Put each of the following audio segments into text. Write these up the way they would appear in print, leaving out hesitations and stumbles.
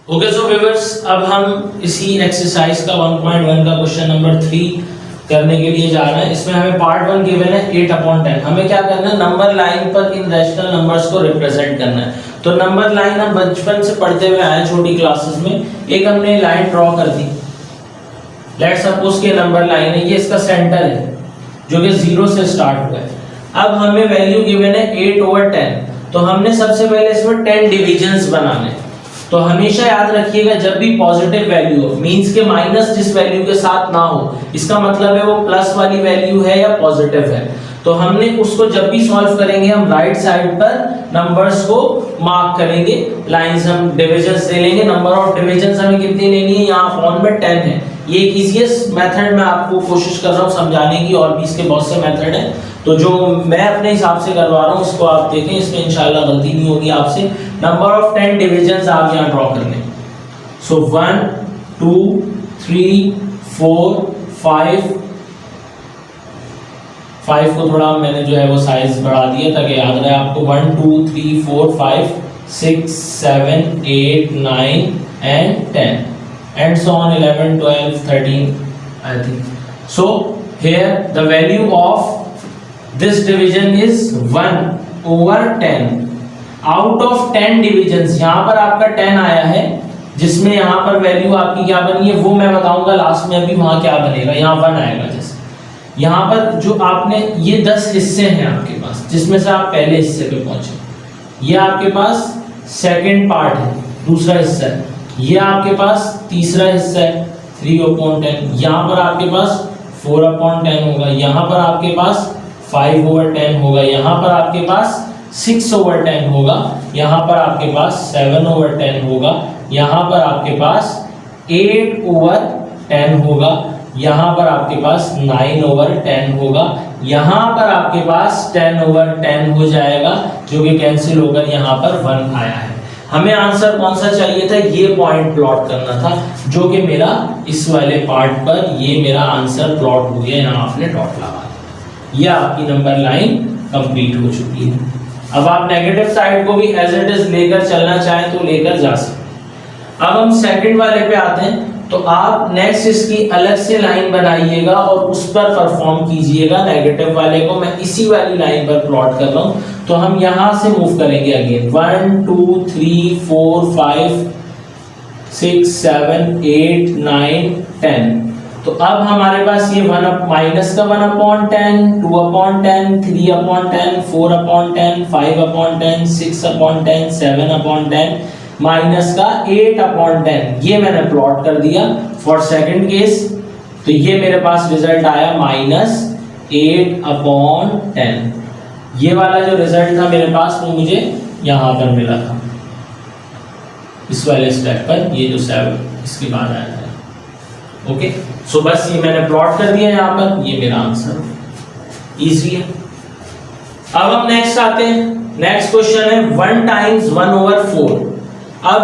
Okay so viewers, अब हम इसी एक्सरसाइज का 1.1 का क्वेश्चन नंबर 3 करने के लिए जा रहे हैं। इसमें हमें पार्ट 1 गिवन है 8/10। हमें क्या करना है, नंबर लाइन पर इन रैशनल नंबर्स को रिप्रेजेंट करना है। तो नंबर लाइन हम बचपन से पढ़ते हुए आए छोटी क्लासेस में। एक हमने लाइन ड्रॉ कर दी, लेट्स सपोज के नंबर लाइन है, ये इसका सेंटर है जो कि 0 से स्टार्ट हुआ है। अब हमें वैल्यू गिवन है 8/10, तो हमने सबसे पहले इसमें 10 डिविजन्स बनाने। तो हमेशा याद रखिएगा, जब भी पॉजिटिव वैल्यू हो, मींस के माइनस जिस वैल्यू के साथ ना हो, इसका मतलब है वो प्लस वाली वैल्यू है या पॉजिटिव है। तो हमने उसको जब भी सॉल्व करेंगे, हम राइट साइड पर नंबर्स को मार्क करेंगे, लाइंस हम डिविजन्स ले लेंगे। नंबर ऑफ डिविजन्स हमें कितनी लेनी है, यहाँ अपॉन में 10 है। ये एक इजीएस्ट मेथड मैं आपको कोशिश कर रहा हूँ समझाने की, और भी इसके बहुत से मेथड हैं। तो जो मैं अपने हिसाब से करवा रहा हूँ उसको आप देखें, इसमें इंशाल्लाह गलती नहीं होगी आपसे। नंबर ऑफ 10 डिविजन्स आप यहाँ ड्रॉ कर लें। सो 1 2 3 4 5 को थोड़ा मैंने जो है वो साइज बढ़ा दिया ताकि याद रहे आपको। 1 2 3 4 5 6 7 8 9 and 10 and so on 11 12 13 I think. So here the value of this division is 1/10 out of 10 divisions। यहाँ पर आपका 10 आया है, जिसमें यहाँ पर वैल्यू आपकी क्या बनी है वो मैं बताऊंगा लास्ट में। अभी वहाँ क्या बनेगा, यहाँ 1 आएगा। जैसे यहाँ पर जो आपने ये 10 हिस्से हैं आपके पास, जिसमें से आप पहले हिस्से पे पहुंचे। ये आपके पास सेकंड पार्ट है, दूसरा हिस्सा है। ये आपके पास तीसरा हिस्सा है 3/10। यहाँ पर आपके पास 4/10 होगा। यहाँ पर आपके पास 5/10 होगा। यहाँ पर आपके पास 6/10 होगा। यहाँ पर आपके पास 7/10 होगा। यहाँ पर आपके पास 8/10 होगा। यहाँ पर आपके पास 9/10 होगा। यहाँ पर आपके पास 10/10 हो जाएगा, जो कि कैंसिल होकर यहाँ पर 1 आया है। हमें आंसर कौन सा चाहिए था, ये पॉइंट प्लॉट करना था, जो कि मेरा इस वाले पार्ट पर ये मेरा आंसर प्लॉट हो गया। यहाँ आपने डॉट लगा दिया, ये आपकी नंबर लाइन कंप्लीट हो चुकी है। अब आप नेगेटिव साइड को भी एज इट इज लेकर चलना चाहें तो लेकर जा सकते। अब हम सेकंड वाले पे आते हैं। तो आप नेक्स्ट इसकी अलग से लाइन बनाइएगा और उस पर परफॉर्म कीजिएगा। नेगेटिव वाले को मैं इसी वाली लाइन पर प्लॉट कर रहा हूं। तो हम यहां से मूव करेंगे अगेन 1 2 3 4 5 6 7 8 9 10। तो अब हमारे पास ये माइनस का 1/10 2/10 3/10 4/10 5/10 6/10 7/10 माइनस का 8/10। ये मैंने प्लॉट कर दिया फॉर सेकंड केस। तो ये मेरे पास रिजल्ट आया -8/10। ये वाला जो रिजल्ट था मेरे पास वो मुझे यहाँ पर मिला था, इस वाले स्टेप पर। ये जो 7 इसके बाद आया था। ओके, सो बस ये मैंने प्लॉट कर दिया यहाँ पर, ये मेरा आंसर इजी है। अब हम नेक्स्ट आते हैं। नेक्स्ट क्वेश्चन है 1 × 1/4। अब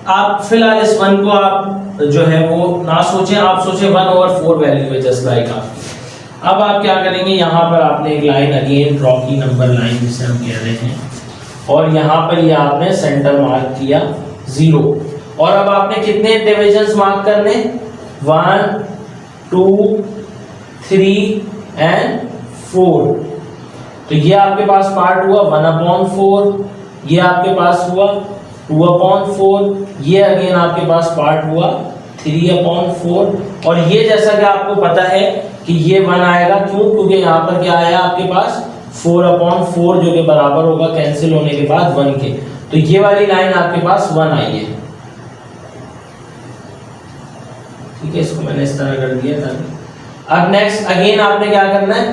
आप फिलहाल इस 1 को आप जो है वो ना सोचें, आप सोचें 1/4 वैल्यू है जस्ट लाइक आप। अब आप क्या करेंगे, यहाँ पर आपने एक लाइन अगेन ड्रॉ की, नंबर लाइन जिसे हम कह रहे हैं, और यहाँ पर ये आपने सेंटर मार्क किया 0। और अब आपने कितने डिविजन्स मार्क करने, 1 2 3 and 4। तो ये आपके पास पार्ट हुआ 1/4, ये आपके पास हुआ 2/4, ये अगेन आपके पास पार्ट हुआ 3/4। और ये जैसा कि आपको पता है कि ये 1 आएगा, क्यों, क्योंकि यहाँ पर क्या आया आपके पास 4/4, जो कि बराबर होगा कैंसिल होने के बाद 1 के। तो ये वाली लाइन आपके पास 1 आई है। ठीक है, इसको मैंने इस तरह कर दिया था। अब नेक्स्ट अगेन आपने क्या करना है,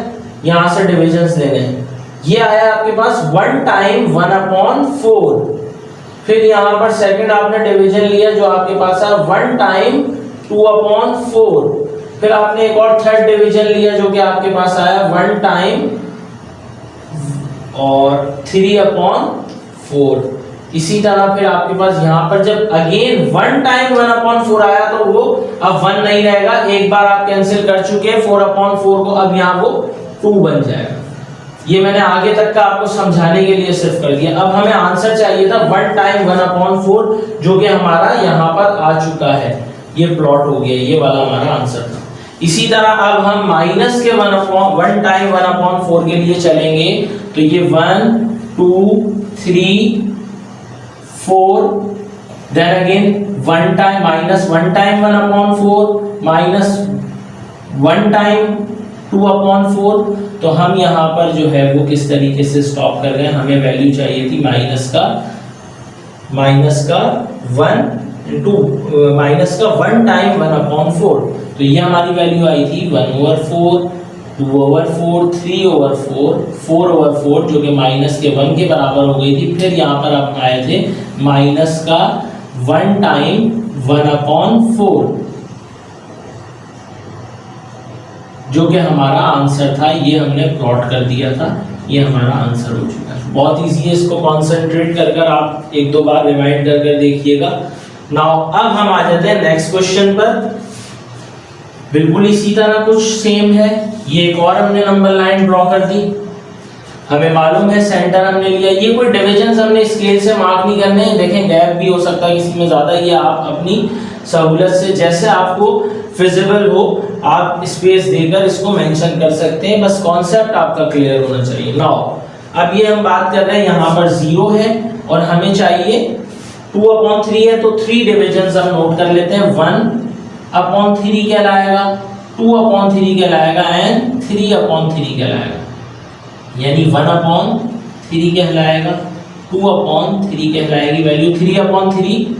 यहां से डिविजन्स लेने हैं। ये आया आपके पास 1 × 1/4। फिर यहाँ पर सेकंड आपने डिवीजन लिया जो आपके पास है 1 × 2/4। फिर आपने एक और थर्ड डिवीजन लिया जो कि आपके पास आया 1 × 3/4। इसी तरह फिर आपके पास यहाँ पर जब अगेन 1 × 1/4 आया तो वो अब 1 नहीं रहेगा, एक बार आप कैंसिल कर चुके हैं 4/4 को, अब यहाँ वो 2 बन जाएगा। ये मैंने आगे तक का आपको समझाने के लिए सिर्फ कर दिया। अब हमें आंसर चाहिए था 1 टाइम 1/4, जो कि हमारा यहाँ पर आ चुका है, ये प्लॉट हो गया, ये वाला हमारा आंसर था। इसी तरह अब हम माइनस के 1 टाइम 1/4 के लिए चलेंगे, तो ये 1 2 3 4, then again 1 time minus 1 time 1/4 minus 1 time 2/4। तो हम यहाँ पर जो है वो किस तरीके से स्टॉप कर रहे हैं, हमें वैल्यू चाहिए थी माइनस का 1 टाइम 1/4, तो ये हमारी वैल्यू आई थी 1/4, 2/4, 3/4, 4/4, जो कि माइनस के 1 के बराबर हो गई थी। फिर यहाँ पर हम आए थे माइनस का 1 टाइम 1/4, जो कि हमारा आंसर था, ये हमने प्लॉट कर दिया था, ये हमारा आंसर हो चुका है। बहुत इजी है, इसको कॉन्सेंट्रेट कर कर आप 1-2 बार रिवाइंड कर कर देखिएगा। नाउ अब हम आ जाते हैं नेक्स्ट क्वेश्चन पर। बिल्कुल इसी तरह कुछ सेम है, ये एक और हमने नंबर लाइन ड्रॉ कर दी। हमें मालूम है सेंटर हमने लिया, ये कोई डिविजन हमने स्केल से मार्क नहीं करने हैं। देखें गैप भी हो सकता है किसी में ज्यादा, ये आप अपनी सहूलत से जैसे आपको फिजिबल हो आप स्पेस देकर इसको मेंशन कर सकते हैं, बस कॉन्सेप्ट आपका क्लियर होना चाहिए। नाउ अब ये हम बात कर रहे हैं, यहाँ पर 0 है और हमें चाहिए 2/3 है, तो 3 डिविजन्स हम नोट कर लेते हैं। 1/3 कहलाएगा, 2/3 कहलाएगा एंड 3/3 कहलाएगा, यानी 1/3 कहलाएगा, 2/3 कहलाएगी वैल्यू, 3/3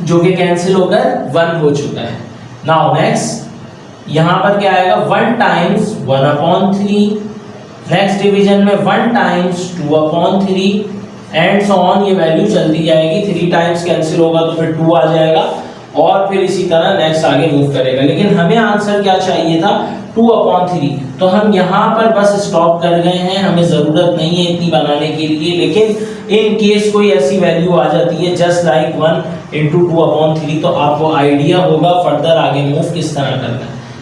जो कि कैंसिल होकर 1 हो चुका है। नाउ नेक्स्ट यहाँ पर क्या आएगा 1 टाइम्स 1/3, नेक्स्ट डिवीजन में 1 टाइम्स 2/3 एंड सो ऑन, ये वैल्यू चलती जाएगी। 3 टाइम्स कैंसिल होगा तो फिर 2 आ जाएगा और फिर इसी तरह नेक्स्ट आगे मूव करेगा। लेकिन हमें आंसर क्या चाहिए था 2/3, तो हम यहाँ पर बस स्टॉप कर गए हैं, हमें ज़रूरत नहीं है इतनी बनाने के लिए। लेकिन इन केस कोई ऐसी वैल्यू आ जाती है जस्ट लाइक 1 × 2/3, तो आपको आइडिया होगा फर्दर आगे मूव किस तरह करना है।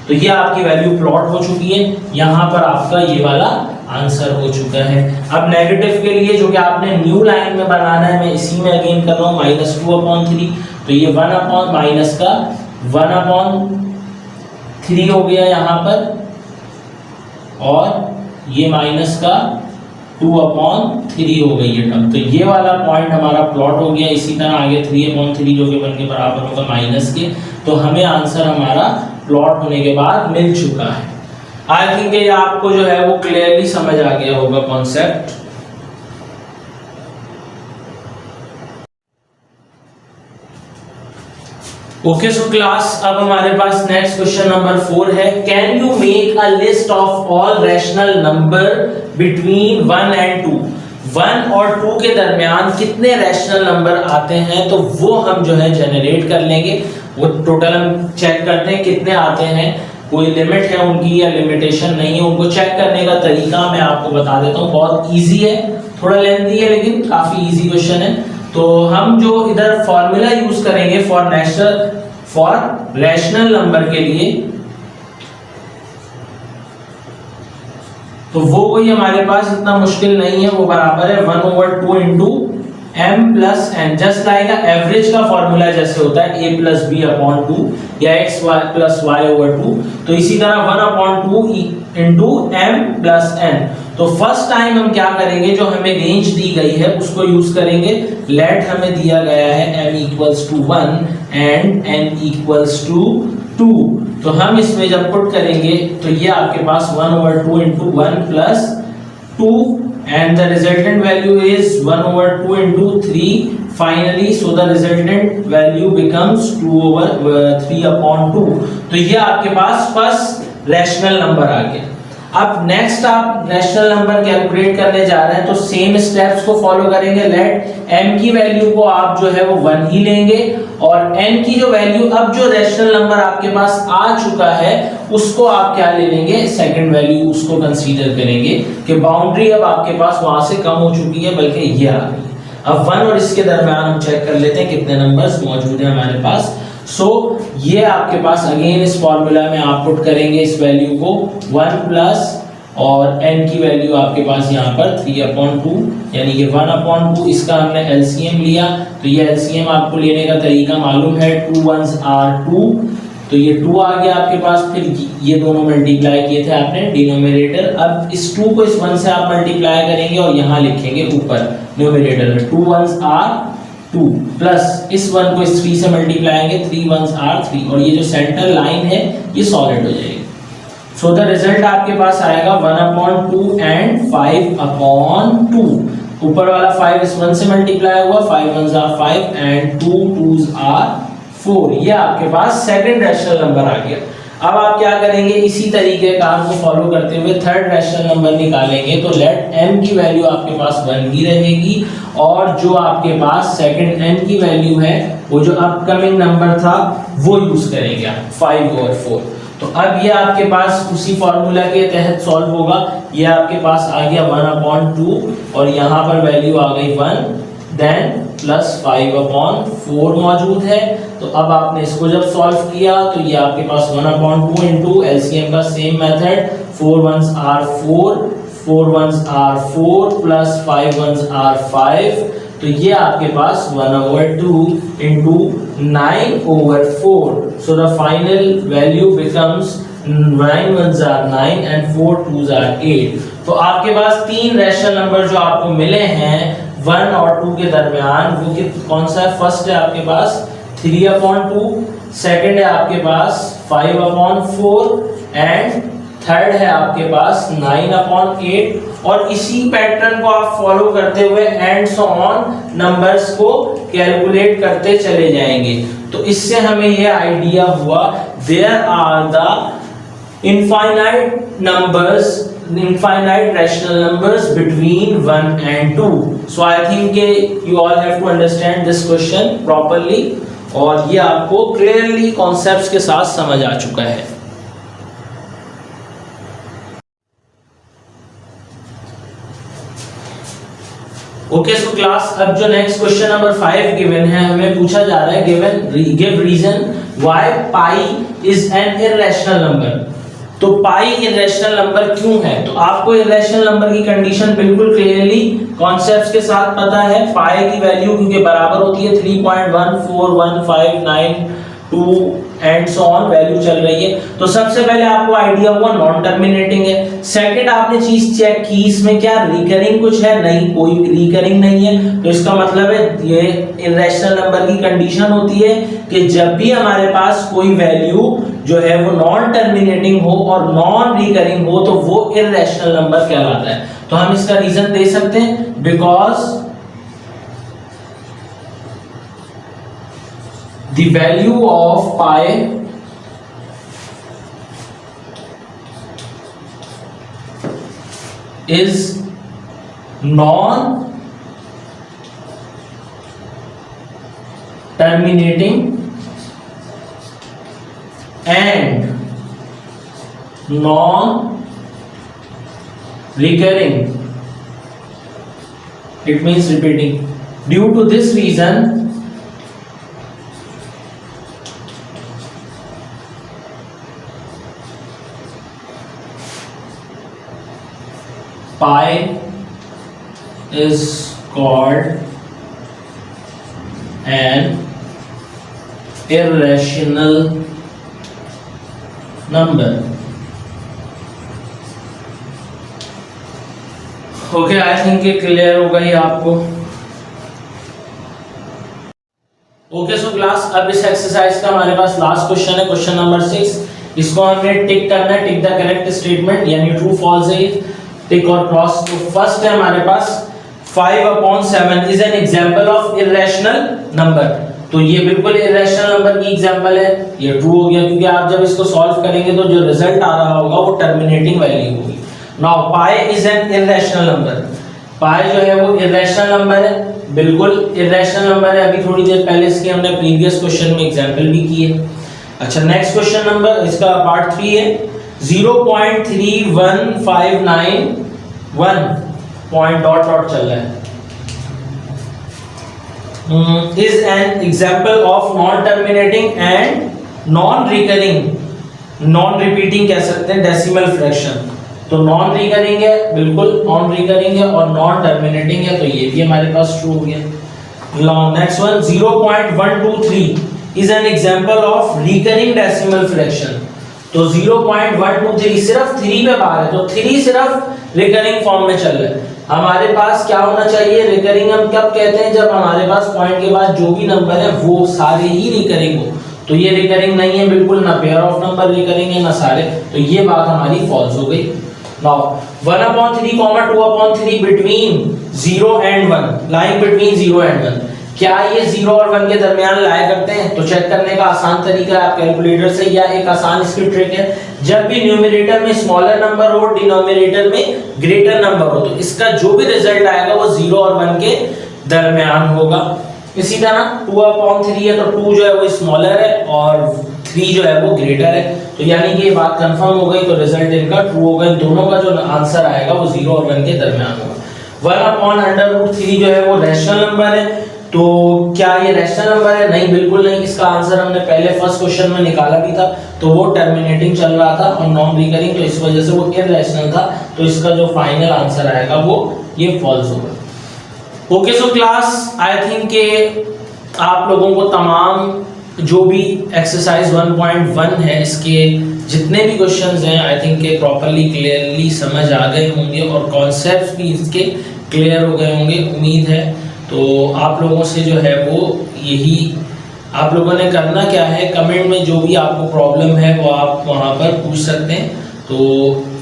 तो ये आपकी वैल्यू प्लॉट हो चुकी है, यहाँ पर आपका ये वाला आंसर हो चुका है। अब नेगेटिव के लिए जो कि आपने न्यू लाइन में बनाना है, मैं इसी में अगेन कर रहा हूँ -2/3, तो ये 1 माइनस का 1/3 हो गया यहाँ पर, और ये माइनस का 2/3 हो गई है टर्म। तो ये वाला पॉइंट हमारा प्लॉट हो गया। इसी तरह आगे 3/3 जो कि 1 के बराबर होगा माइनस के, तो हमें आंसर हमारा प्लॉट होने के बाद मिल चुका है। आई थिंक ये आपको जो है वो क्लियरली समझ आ गया होगा कॉन्सेप्ट। ओके सो क्लास, अब हमारे पास नेक्स्ट क्वेश्चन नंबर 4 है। Can you make a list of all rational number between 1 and 2? 1 और 2 के दरमियान कितने रैशनल नंबर आते हैं, तो वो हम जो है जनरेट कर लेंगे। वो टोटल हम चेक करते हैं कितने आते हैं, कोई लिमिट है उनकी या लिमिटेशन नहीं है, उनको चेक करने का तरीका मैं आपको बता देता हूँ। बहुत इजी है, थोड़ा लेंथी है लेकिन काफी इजी क्वेश्चन है। तो हम जो इधर फॉर्मूला यूज करेंगे फॉर रैशनल नंबर के लिए, तो वो कोई हमारे पास इतना मुश्किल नहीं है, वो बराबर है 1/2 into m plus n। Just like average का फॉर्मूला जैसे होता है a + b/2 या x + y/2, तो इसी तरह 1/2 इंटू m + n। तो फर्स्ट टाइम हम क्या करेंगे, जो हमें रेंज दी गई है उसको यूज करेंगे। लेट हमें दिया गया है m = 1 एंड n = 2, तो हम इसमें जब पुट करेंगे तो ये आपके पास 1/2 into 1 + 2 and the resultant value is 1/2 into 3 finally, so the resultant value becomes 2/3/2। तो ये आपके पास फर्स्ट रैशनल नंबर आ गया। अब नेक्स्ट आप रैशनल नंबर कैलकुलेट करने जा रहे हैं, तो सेम स्टेप्स को फॉलो करेंगे। लेट m की वैल्यू को आप जो है वो 1 ही लेंगे, और n की जो वैल्यू, अब जो रैशनल नंबर आपके पास आ चुका है उसको आप क्या ले लेंगे, सेकंड वैल्यू उसको कंसीडर करेंगे कि बाउंड्री अब आपके पास वहां से कम हो चुकी है, बल्कि ये आ गई। अब 1 और इसके दरमियान हम चेक कर लेते हैं कितने नंबर्स मौजूद हैं हमारे पास। सो ये आपके पास अगेन इस फॉर्मूला में आप पुट करेंगे इस वैल्यू को 1 + और n की वैल्यू आपके पास यहाँ पर 3/2 यानी कि 1/2। इसका हमने एलसीएम लिया, तो ये एलसीएम आपको लेने का तरीका मालूम है, 2 1s are 2, तो ये 2 आ गया आपके पास। फिर ये दोनों मल्टीप्लाई किए थे आपने डिनोमिनेटर, अब इस 2 को इस 1 से आप मल्टीप्लाई करेंगे और यहाँ लिखेंगे ऊपर न्यूमरेटर में 2 1s are 2 प्लस इस 1 को इस 3 से मल्टीप्लाई करेंगे 3 1s are 3, और ये जो सेंटर लाइन है ये सॉलिड हो जाएगी। सो द रिजल्ट आपके पास आएगा 1/2 एंड 5/2। ऊपर वाला 5 इस 1 से मल्टीप्लाई हुआ, 5 1s are 5 and 2 2s are 4। ये आपके पास सेकंड रैशनल नंबर आ गया। अब आप क्या करेंगे, इसी तरीके काम को फॉलो करते हुए थर्ड रैशनल नंबर निकालेंगे, तो लेट m की वैल्यू आपके पास 1 ही रहेगी, और जो आपके पास सेकंड n की वैल्यू है वो जो अपकमिंग नंबर था वो यूज करेंगे आप 5/4। तो अब ये आपके पास उसी फॉर्मूला के तहत सॉल्व होगा। ये आपके पास आ गया 1/2 और यहाँ पर वैल्यू आ गई 1, देन प्लस 5/4 मौजूद है। तो अब आपने इसको जब सॉल्व किया तो ये आपके पास 1/2 इंटू एलसीएम का same method, 4 1s are 4, 4 1s are 4 plus 5 1s are 5, तो ये आपके पास 1/2 into 9/4। So the final value becomes 9 1s are 9 and 4 2s are 8। तो आपके पास तीन रैशनल नंबर जो आपको मिले हैं 1 और 2 के दरमियान, वो कौन सा है? फर्स्ट है आपके पास 3/2, सेकंड है आपके पास 5/4 एंड थर्ड है आपके पास 9/8। और इसी पैटर्न को आप फॉलो करते हुए एंड सो ऑन नंबर्स को कैलकुलेट करते चले जाएंगे। तो इससे हमें यह आइडिया हुआ there are the infinite numbers, infinite rational numbers between 1 and 2. So I think you all have to understand this question properly, और ये आपको clearly concepts के साथ समझ आ चुका है। ओके सो क्लास, अब जो नेक्स्ट क्वेश्चन नंबर 5 गिवन है, हमें पूछा जा रहा है give reason why pi is an irrational number. तो पाई इररेशनल नंबर क्यों है? तो आपको इररेशनल नंबर की कंडीशन बिल्कुल क्लियरली कॉन्सेप्ट्स के साथ पता है। पाई की वैल्यू क्योंकि बराबर होती है 3.14159 एंड सो ऑन वैल्यू चल रही है। तो सबसे पहले आपको आइडिया हुआ नॉन टर्मिनेटिंग है। सेकंड आपने चीज चेक की इसमें क्या रिकरिंग कुछ है? नहीं, कोई रिकरिंग नहीं है। तो इसका मतलब है ये इररेशनल नंबर की कंडीशन होती है कि जब भी हमारे पास कोई वैल्यू जो है वो नॉन टर्मिनेटिंग हो और नॉन रिकरिंग हो तो वो इररेशनल नंबर कहलाता है। तो हम इसका रीजन दे सकते हैं because the value of pi is non terminating and non recurring, it means repeating. Due to this reason pi is called an irrational number. Okay, I think ये क्लियर होगा ही आपको। ओके सो क्लास, अब इस exercise का हमारे पास last question है, question number 6। इसको हमें टिक करना है, टिक द करेक्ट स्टेटमेंट, यानी ट्रू फॉल्स है, टिक और क्रॉस। तो फर्स्ट है हमारे पास 5/7 is an example of irrational number. तो ये बिल्कुल इररेशनल नंबर की एग्जांपल है, ये ट्रू हो गया क्योंकि आप जब इसको सॉल्व करेंगे तो जो रिजल्ट आ रहा होगा वो टर्मिनेटिंग वैल्यू होगी। Now pi is an irrational number, pi जो है वो इररेशनल नंबर है, बिल्कुल इररेशनल नंबर है। अभी थोड़ी देर पहले इसके हमने प्रीवियस क्वेश्चन में एग्जांपल भी की है। अच्छा, नेक्स्ट क्वेश्चन नंबर इसका पार्ट 3 है, 0.31591 पॉइंट डॉट डॉट चल रहा है, is an example of non terminating and non recurring, non repeating कह सकते हैं डेसिमल फ्रैक्शन। तो तो नॉन रिकरिंग है, बिल्कुल नॉन रिकरिंग है और नॉन टर्मिनेटिंग है, तो ये भी हमारे पास ट्रू हो गया। Next one 0.123 is an example of recurring decimal fraction. तो 0.123 सिर्फ 3 पे बार है, तो 3 सिर्फ रिकरिंग फॉर्म में चल रहा है। हमारे पास क्या होना चाहिए, रिकरिंग हम कब कहते हैं, जब हमारे पास पॉइंट के बाद जो भी नंबर है वो सारे ही रिकरिंग हो। तो ये रिकरिंग नहीं है बिल्कुल, ना पेयर ऑफ नंबर रिकरिंग है ना सारे, तो ये बात हमारी फॉल्स हो गई। Now 1/3, 2/3 between 0 and 1, lying between 0 and 1, क्या ये 0 और 1 के दरमियान लाया करते हैं? तो चेक करने का आसान तरीका है आप कैलकुलेटर से, या एक आसान इसकी ट्रिक है, जब भी न्यूमरेटर में स्मॉलर नंबर हो, डिनोमिनेटर में ग्रेटर नंबर हो, तो इसका जो भी रिजल्ट आएगा वो 0 और 1 के दरमियान होगा। इसी तरह 2/3 है, तो 2 जो है वो स्मॉलर है और 3 जो है वो ग्रेटर है, तो यानी कि ये बात कंफर्म हो गई, तो रिजल्ट इनका ट्रू होगा। इन दोनों का जो आंसर आएगा वो 0 और 1 के दरमियान होगा। 1/√3 जो है वो रैशनल नंबर है, तो क्या ये रैशनल नंबर है? नहीं, बिल्कुल नहीं। इसका आंसर हमने पहले फर्स्ट क्वेश्चन में निकाला भी था, तो वो टर्मिनेटिंग चल रहा था और नॉन रिकरिंग, तो इस वजह से वो इररेशनल था, तो इसका जो फाइनल आंसर आएगा वो ये फॉल्स होगा। Okay, so class I think के आप लोगों को तमाम जो भी एक्सरसाइज 1.1 है इसके जितने भी क्वेश्चंस हैं आई थिंक के प्रॉपर्ली क्लियरली समझ आ गए होंगे और कॉन्सेप्ट्स भी इसके क्लियर हो गए होंगे, उम्मीद है। तो आप लोगों से जो है वो यही, आप लोगों ने करना क्या है, कमेंट में जो भी आपको प्रॉब्लम है वो आप वहाँ पर पूछ सकते हैं, तो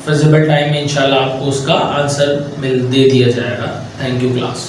फिजिबल टाइम में इंशाल्लाह आपको उसका आंसर दे दिया जाएगा। Thank you class.